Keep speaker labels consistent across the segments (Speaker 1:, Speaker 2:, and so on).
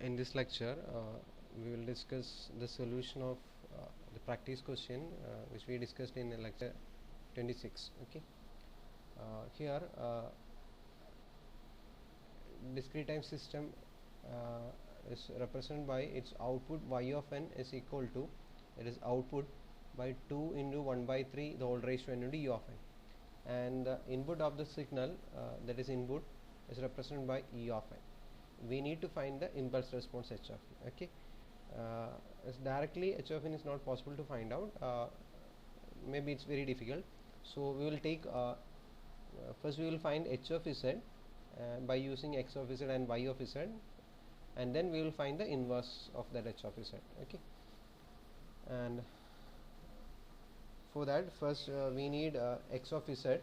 Speaker 1: In this lecture, we will discuss the solution of the practice question which we discussed in lecture 26. Okay. Here, discrete time system is represented by its output y of n is equal to, it is output by 2 into 1 by 3 the whole raised to n into u of n, and the input of the signal, that is input, is represented by e of n. We need to find the impulse response h of n. Okay. Directly h of n is not possible to find out. Maybe it's very difficult. So we will take first we will find h of z by using x of z and y of z, and then we will find the inverse of that h of z. Okay. And for that, first we need x of z.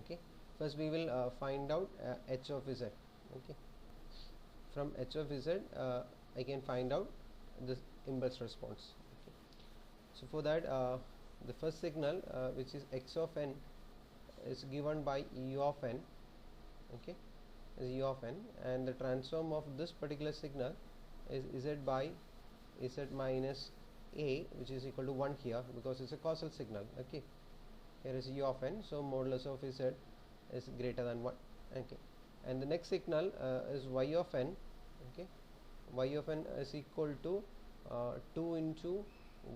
Speaker 1: Okay. First we will find out h of z. Okay. From h of z, I can find out the impulse response. Okay. So for that, the first signal, which is x of n, is given by e of n. Okay, is e of n, and the transform of this particular signal is z by z minus a, which is equal to 1 here, because it's a causal signal. Okay, here is e of n, so modulus of z is greater than 1. Okay, and the next signal is y of n. Okay, y of n is equal to 2 into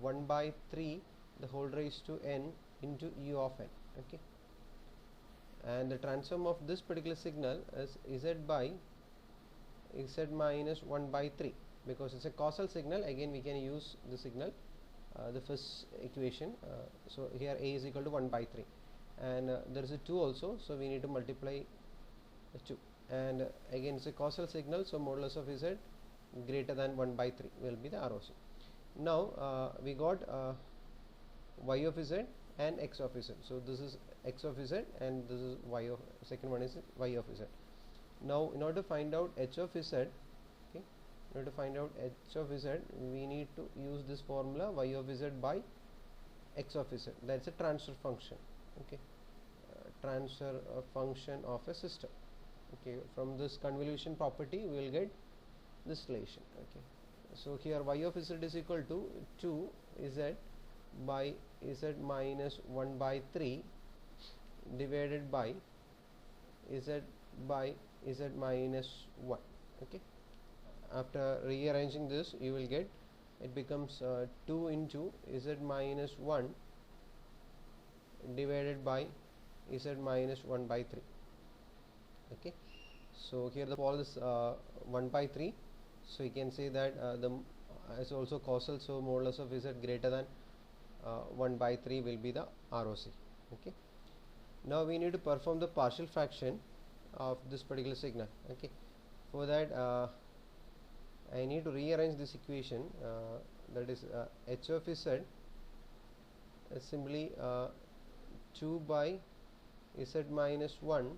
Speaker 1: 1 by 3 the whole raised to n into e of n. Okay, and the transform of this particular signal is z by z minus 1 by 3, because it's a causal signal. Again, we can use the signal, the first equation. So here a is equal to 1 by 3, and there is a 2 also, so we need to multiply the 2, and again it's a causal signal, so modulus of z greater than 1 by 3 will be the ROC. Now we got y of z and x of z. So this is x of z and this is y of, second one is y of z. Now in order to find out h of z, okay, in order to find out h of z, we need to use this formula y of z by x of z. That's a transfer function. Okay, transfer function of a system. Okay, from this convolution property we will get this relation. Okay, so here y of z is equal to 2 z by z minus 1 by 3 divided by z by z minus 1. Okay, after rearranging this, you will get, it becomes 2 into z minus 1 divided by z minus 1 by 3. Okay, so here the pole is 1 by 3, so you can say that the is also causal, so modulus of z greater than 1 by 3 will be the ROC. Okay, now we need to perform the partial fraction of this particular signal. Okay, for that I need to rearrange this equation, that is h of z is simply 2 by z minus 1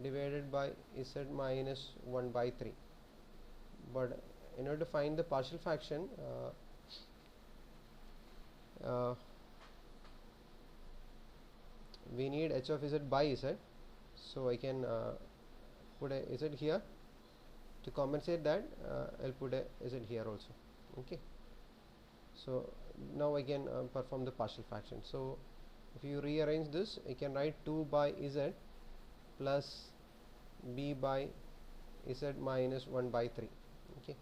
Speaker 1: divided by z minus 1 by 3, but in order to find the partial fraction, we need h of z by z, so I can put a z here. To compensate that, I'll put a z here also. Okay, so now I can perform the partial fraction. So if you rearrange this, I can write 2 by z plus b by z minus 1 by 3. Okay,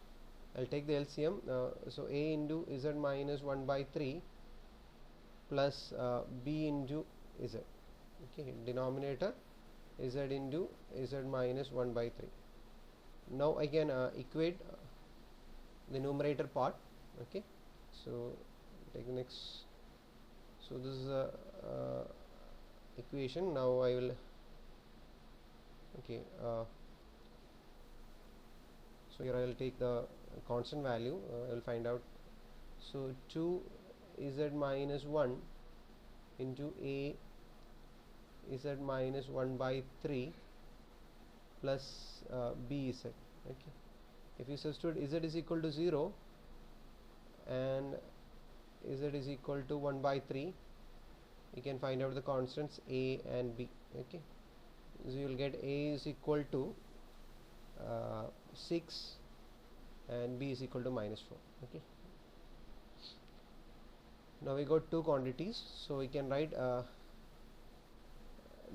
Speaker 1: I'll take the LCM, so a into z minus 1 by 3 plus b into z. Okay, denominator z into z minus 1 by 3. Now I can equate the numerator part. Okay, so take the next, so this is a equation. Now I will, okay, so here I will take the constant value, I will find out. So 2 z minus 1 into a z minus 1 by 3 plus b z. Okay, if you substitute z is equal to 0 and z is equal to 1 by 3, you can find out the constants a and b. Okay, so you will get a is equal to 6 and b is equal to minus 4. Okay, now we got two quantities, so we can write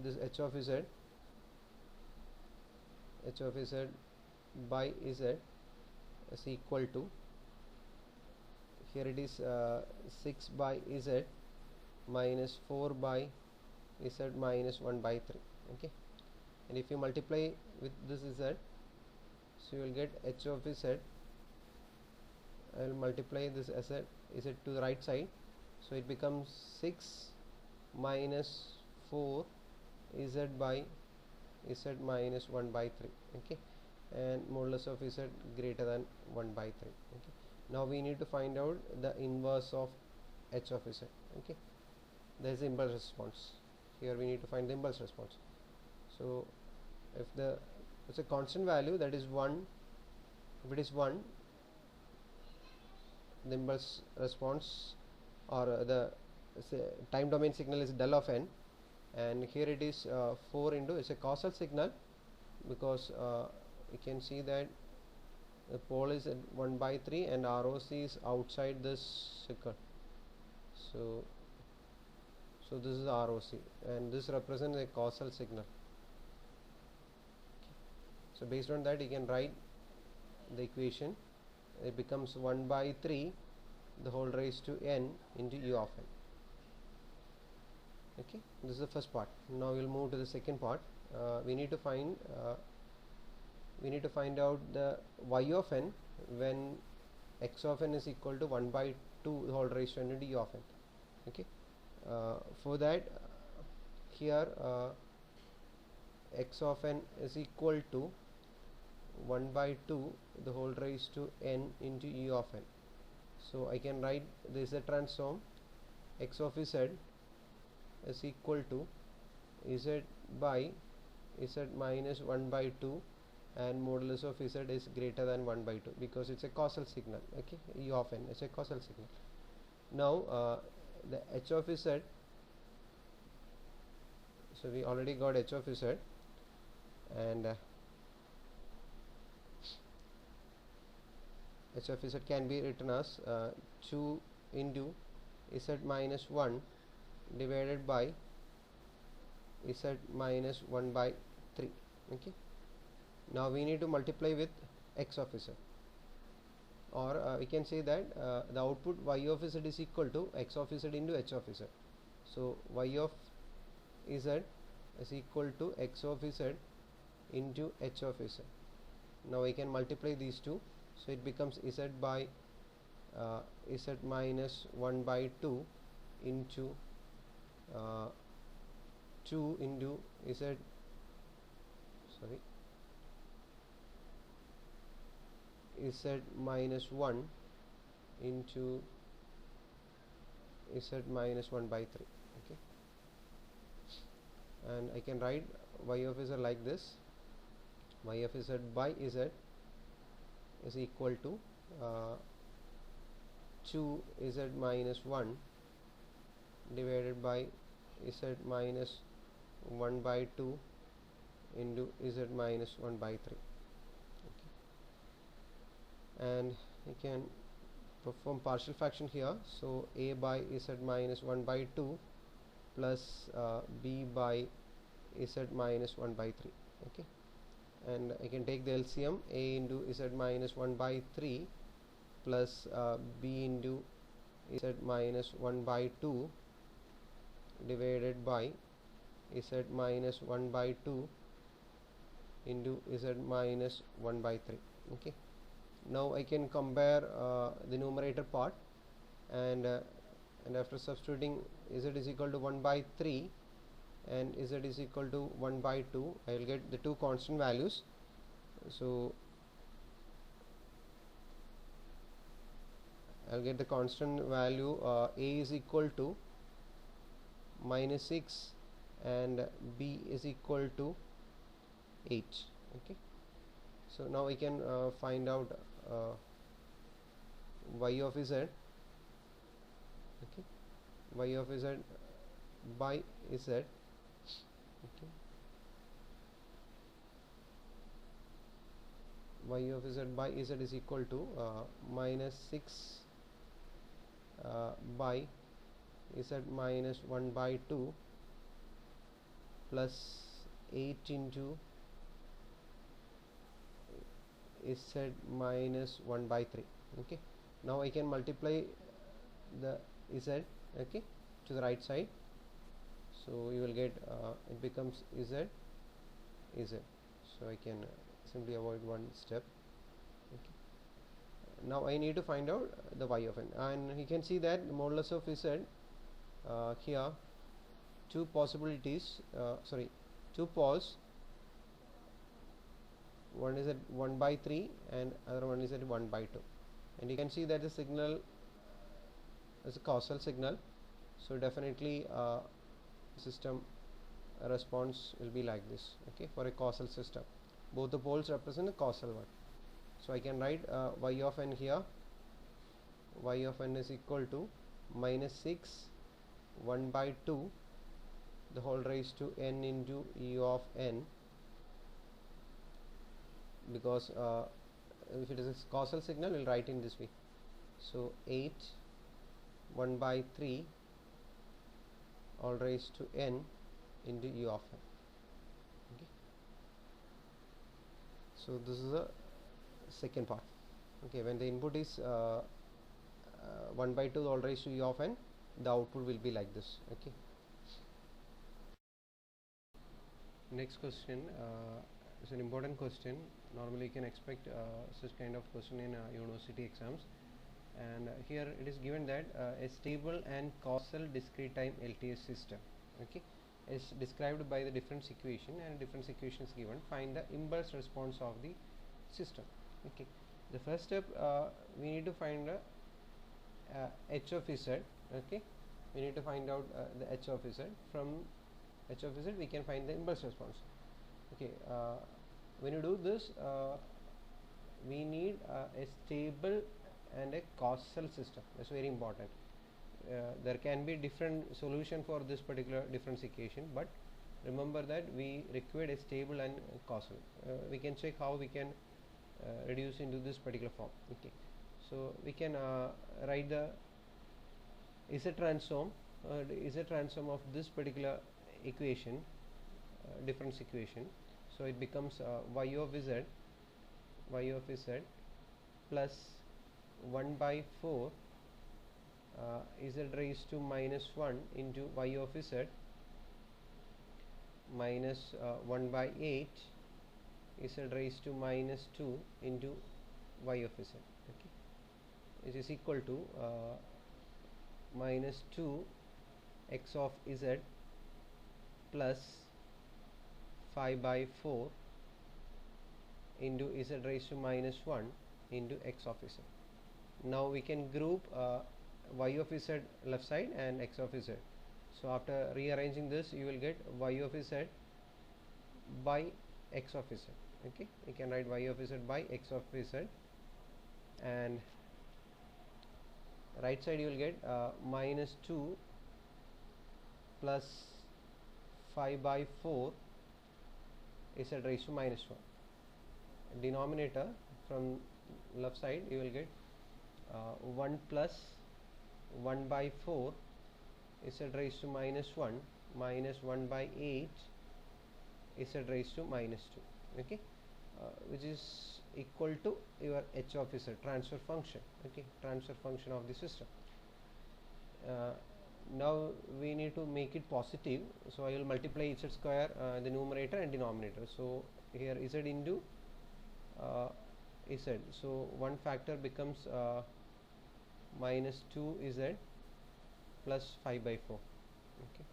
Speaker 1: this h of z by z is equal to, here it is 6 by z minus 4 by z minus 1 by 3. Okay, and if you multiply with this z, so you will get h of z. I will multiply this z to the right side, so it becomes 6 minus 4 z by z minus 1 by 3. Okay, and modulus of z greater than 1 by 3. Okay, now we need to find out the inverse of h of z. Okay, there is the impulse response. Here we need to find the impulse response. So if it's a constant value, that is 1, if it is 1, the impulse response, or the time domain signal is del of n, and here it is 4 into, it's a causal signal, because you can see that the pole is at 1 by 3 and ROC is outside this circle. So this is ROC, and this represents a causal signal. So based on that, you can write the equation. It becomes 1 by 3 the whole raised to n into u of n. Okay, this is the first part. Now we'll move to the second part. We need to find out the y of n when x of n is equal to 1 by 2 the whole raised to n into u of n. Okay, for that, here x of n is equal to 1 by 2 the whole raised to n into u of n. So I can write this z transform x of z is equal to z by z minus 1 by 2, and modulus of z is greater than 1 by 2, because it's a causal signal. Okay, u of n is a causal signal. Now the h of z, so we already got h of z, and h of z can be written as 2 into z minus 1 divided by z minus 1 by 3. Okay, now we need to multiply with x of z, or we can say that the output y of z is equal to x of z into h of z. So y of z is equal to x of z into h of z. Now I can multiply these two, so it becomes z by z minus 1 by 2 into 2 into z, sorry, z minus 1 into z minus 1 by 3. Okay, and I can write y of z like this: y of z by z is equal to 2 z minus 1 divided by z minus 1 by 2 into z minus 1 by 3. Okay, and you can perform partial fraction here. So a by z minus 1 by 2 plus b by z minus 1 by 3. Okay, and I can take the LCM: a into z minus 1 by 3 plus b into z minus 1 by 2 divided by z minus 1 by 2 into z minus 1 by 3. Okay, now I can compare the numerator part, and after substituting z is equal to 1 by 3 and z is equal to 1 by 2, I will get the two constant values. So I'll get the constant value a is equal to minus 6 and b is equal to 8. Okay, so now I can find out y of z. Okay, y of z by z. Okay, y of z by z is equal to minus 6 by z minus 1 by 2 plus 8 into z minus 1 by 3. Okay, now I can multiply the z, okay, to the right side, so you will get it becomes z. So I can simply avoid one step. Okay, now I need to find out the y of n, and you can see that the modulus of z here two possibilities, two poles, one is at 1 by 3 and other one is at 1 by 2, and you can see that the signal is a causal signal, so definitely system response will be like this. Okay, for a causal system both the poles represent a causal one, so I can write y of n here. Y of n is equal to minus 6 1 by 2 the whole raised to n into u of n, because if it is a causal signal we'll write in this way, so 8 1 by 3 all raised to n into u of n. Okay, so this is the second part. Okay, when the input is 1 by 2 all raised to u of n, the output will be like this. Okay, next question is an important question. Normally you can expect such kind of question in university exams, and here it is given that a stable and causal discrete time LTS system, okay, is described by the difference equation, and difference equation is given. Find the impulse response of the system. Okay, the first step we need to find the h of z. Okay, we need to find out the h of z. From h of z we can find the impulse response. Okay, when you do this we need a stable and a causal system. That's very important. There can be different solution for this particular difference equation, but remember that we require a stable and causal. We can check how we can reduce into this particular form. Okay, so we can write the z transform of this particular equation, difference equation. So it becomes y of z plus 1 by 4 z raised to minus 1 into y of z minus 1 by 8 z raised to minus 2 into y of z. Okay, it is equal to minus 2 x of z plus 5 by 4 into z raised to minus 1 into x of z. Now we can group y of z left side and x of z. So after rearranging this you will get y of z by x of z. Okay, you can write y of z by x of z, and right side you will get minus 2 plus 5 by 4 z raised to minus 1. Denominator from left side you will get 1 plus 1 by 4 z raised to minus 1 minus 1 by 8 z raised to minus 2. Okay, which is equal to your h of z, transfer function. Okay, transfer function of the system. Now we need to make it positive, so I will multiply z square the numerator and denominator. So here z into z, so one factor becomes minus 2z plus 5 by 4. Okay,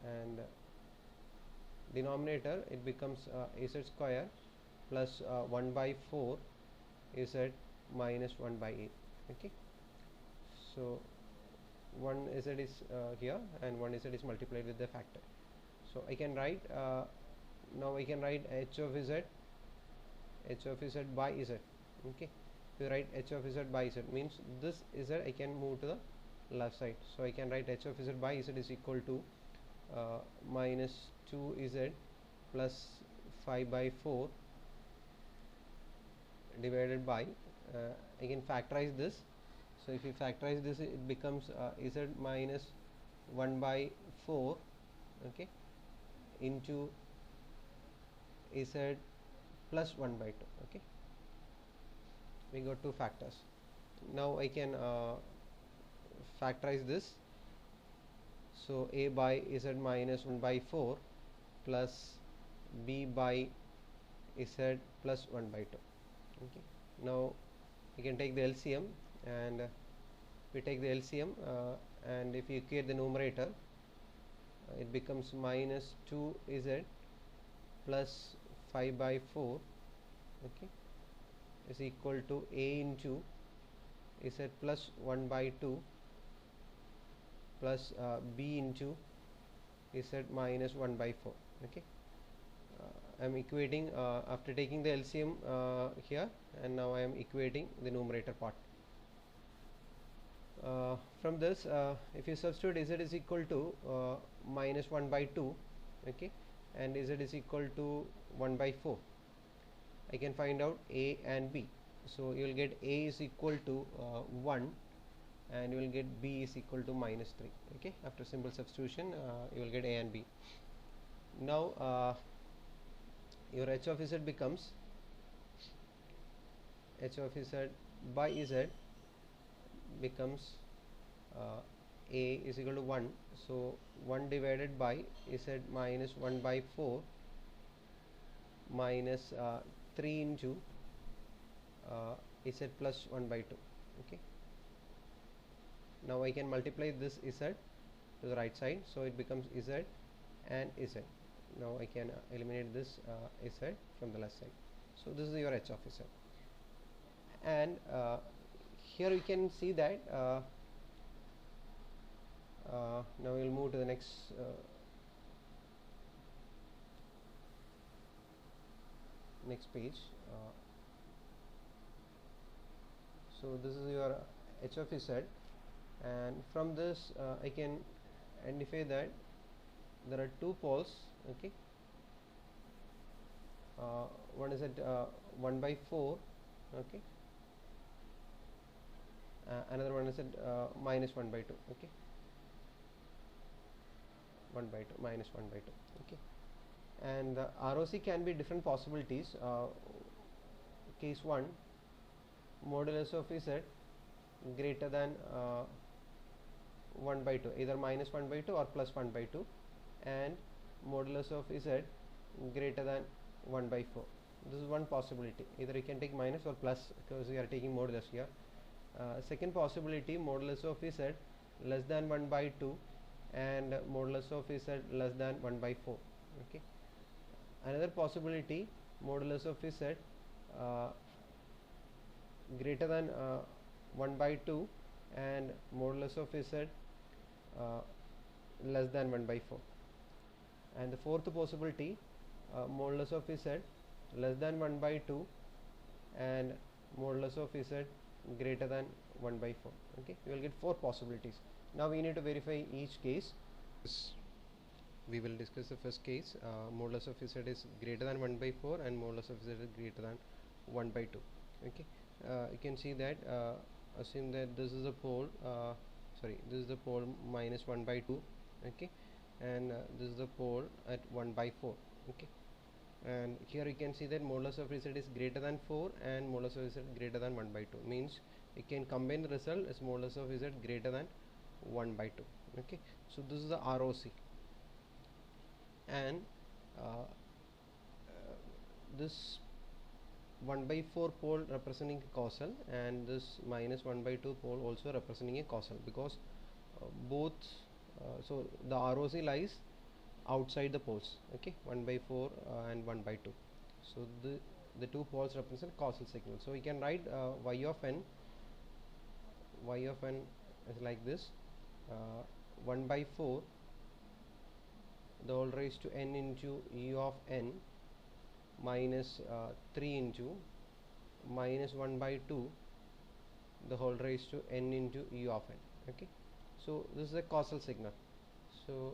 Speaker 1: and denominator it becomes z square plus 1 by 4 z minus 1 by 8. Okay, so one z is here and one z is multiplied with the factor. So I can write now I can write h of z by z. Okay, if you write h of z by z means this z I can move to the left side, so I can write h of z by z is equal to minus 2z plus 5 by 4 divided by, I can factorize this. So if you factorize this, it becomes z minus 1 by 4, okay, into z plus 1 by 2. Okay, we got two factors. Now I can factorize this. So a by z minus 1 by 4 plus b by z plus 1 by 2. Okay, now we can take the LCM, and we take the LCM, and if you equate the numerator, it becomes minus 2z plus 5 by 4, okay, is equal to a into z plus 1 by 2 plus b into z minus 1 by 4. Okay, I am equating after taking the LCM here, and now I am equating the numerator part. From this, if you substitute z is equal to minus 1 by 2, okay, and z is equal to 1 by 4, I can find out a and b. So you will get a is equal to 1, and you will get b is equal to minus 3. Okay, after simple substitution, you will get a and b. Now your h of z becomes h of z by z becomes a is equal to 1. So 1 divided by z minus 1 by 4 minus 3 into z plus 1 by 2. Okay, now I can multiply this z to the right side, so it becomes z and z. Now I can eliminate this z from the left side. So this is your h of z, and here we can see that now we'll move to the next page. So this is your h of z, and from this I can identify that there are two poles. Okay, one is at 1 by 4, okay, another one is at minus 1 by 2. Okay, 1 by 2 minus 1 by 2. Okay, and the ROC can be different possibilities. Case 1, modulus of z greater than 1 by 2, either minus 1 by 2 or plus 1 by 2, and modulus of z greater than 1 by 4. This is one possibility. Either you can take minus or plus, because we are taking modulus here. Second possibility, modulus of z less than 1 by 2 and modulus of z less than 1 by 4. Okay, another possibility, modulus of z greater than 1 by 2 and modulus of z less than 1 by 4. And the fourth possibility, modulus of z less than 1 by 2 and modulus of z greater than 1 by 4. Okay, you will get four possibilities. Now we need to verify each case. We will discuss the first case. Modulus of z is greater than 1 by 4 and modulus of z is greater than 1 by 2. Okay, you can see that assume that this is a pole, this is the pole minus 1 by 2. Okay, and this is the pole at 1 by 4. Okay, and here you can see that modulus of z is greater than 4 and modulus of z greater than 1 by 2, means you can combine the result as modulus of z greater than 1 by 2. Okay, so this is the ROC, and this 1 by 4 pole representing a causal, and this minus 1 by 2 pole also representing a causal, because both so the ROC lies outside the poles. Okay, 1 by 4 and 1 by 2. So the two poles represent causal signal. So we can write y of n is like this: 1 by 4 the whole raised to n into u of n minus 3 into minus 1 by 2 the whole raised to n into u of n. Okay, so this is a causal signal. So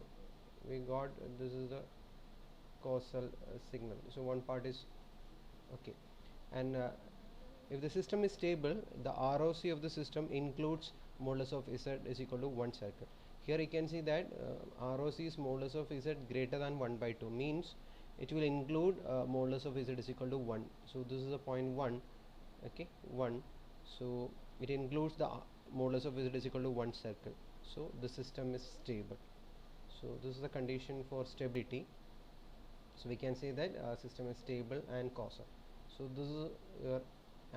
Speaker 1: we got this is the causal signal. So one part is okay, and if the system is stable, the ROC of the system includes modulus of Z is equal to 1 circle. Here you can see that ROC is modulus of Z greater than 1 by 2, means it will include modulus of Z is equal to 1. So this is the point 1, okay, 1. So it includes the modulus of Z is equal to 1 circle. So the system is stable. So this is the condition for stability. So we can say that system is stable and causal. So this is your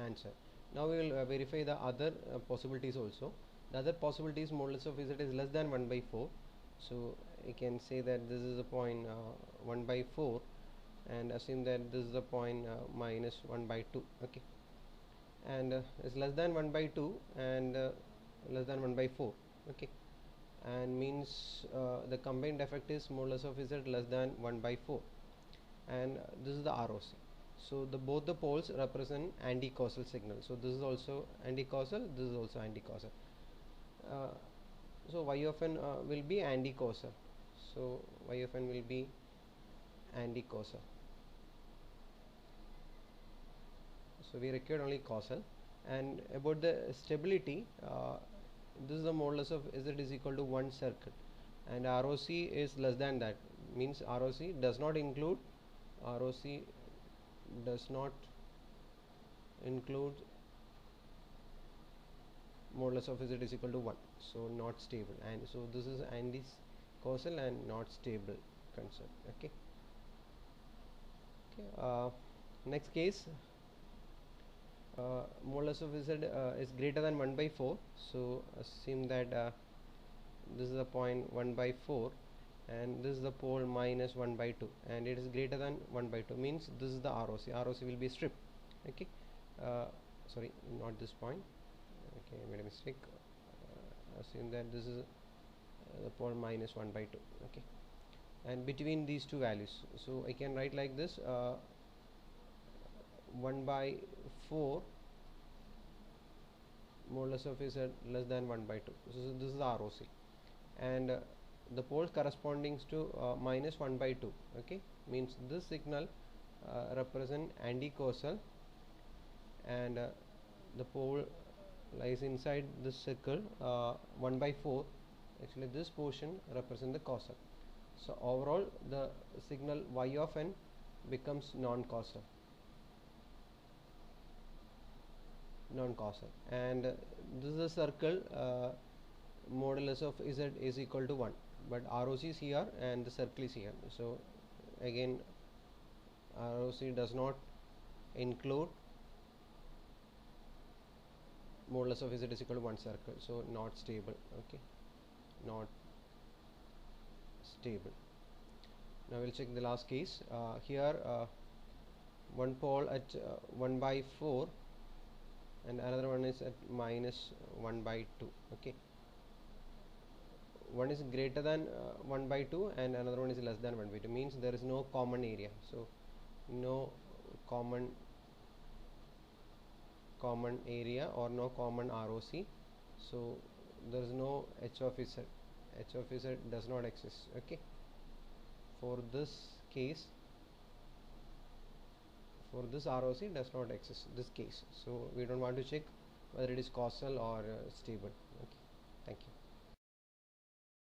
Speaker 1: answer. Now we will verify the other possibilities also. The other possibilities modulus of Z is less than 1 by 4. So you can say that this is a point 1 by 4, and assume that this is the point minus 1 by 2. Okay, and is less than 1 by 2 and less than 1 by 4. Okay, and means the combined effect is modulus of Z less than 1 by 4, and this is the ROC. So the both the poles represent anti-causal signal. So this is also anti-causal, this is also anti-causal. So y of n will be anti-causal. So y of n will be anti-causal. So we required only causal. And about the stability, this is the modulus of Z is equal to 1 circle, and ROC is less than that, means ROC does not include modulus of Z is equal to 1, so not stable. And so this is anti-causal and not stable concept. Okay, next case, modulus of Z is greater than 1 by 4. So assume that this is the point 1 by 4, and this is the pole minus 1 by 2, and it is greater than 1 by 2, means this is the ROC. ROC will be strip. Okay, sorry, not this point. Okay, I made a mistake. Assume that this is the pole minus 1 by 2. Okay, and between these two values, so I can write like this, 1 by 4 modulus of Z less than 1 by 2. So this is the ROC, and the poles corresponding to minus 1 by 2. Okay, means this signal represent anti-causal, and the pole lies inside this circle 1 by 4. Actually this portion represent the causal. So overall the signal y of n becomes non-causal, and this is a circle, modulus of Z is equal to 1, but ROC is here and the circle is here. So again ROC does not include modulus of Z is equal to 1 circle, so not stable. Okay, not stable. Now we'll check the last case. Here one pole at 1 by 4 and another one is at minus 1 by 2. Okay, one is greater than 1 by 2 and another one is less than 1 by 2, means there is no common area. So no common area or no common ROC, so there is no H of Z. H of Z does not exist. Okay, for this case, for this ROC does not exist, this case. So we don't want to check whether it is causal or stable. Okay, thank you.